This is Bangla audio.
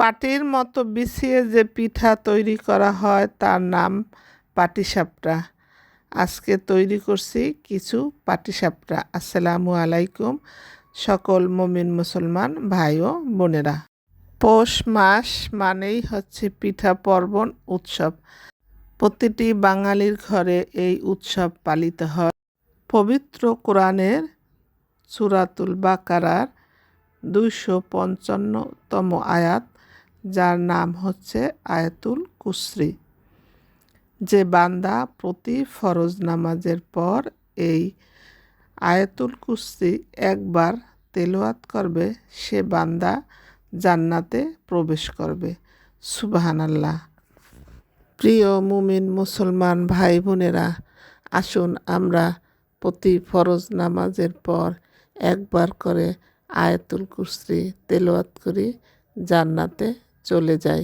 পাটির মতো বিছিয়ে যে পিঠা তৈরি করা হয় তার নাম পাটিসাপটা। আজকে তৈরি করছি কিছু পাটিসাপটা। আসসালামু আলাইকুম সকল মুমিন মুসলমান ভাই ও বোনেরা। পৌষ মাস মানেই হচ্ছে পিঠা পার্বণ উৎসব। প্রতিটি বাঙালির ঘরে এই উৎসব পালিত হয়। পবিত্র কোরআনের সূরাতুল বাকারার 255তম আয়াত, যার নাম হচ্ছে আয়াতুল কুরসি। যে বান্দা প্রতি ফরজ নামাজের পর এই আয়াতুল কুরসি একবার তেলাওয়াত করবে, সে বান্দা জান্নাতে প্রবেশ করবে। সুবহানাল্লাহ। প্রিয় মুমিন মুসলমান ভাই বোনেরা, আসুন আমরা প্রতি ফরজ নামাজের পর একবার করে আয়াতুল কুরসি তেলাওয়াত করি, জান্নাতে চলে যাই।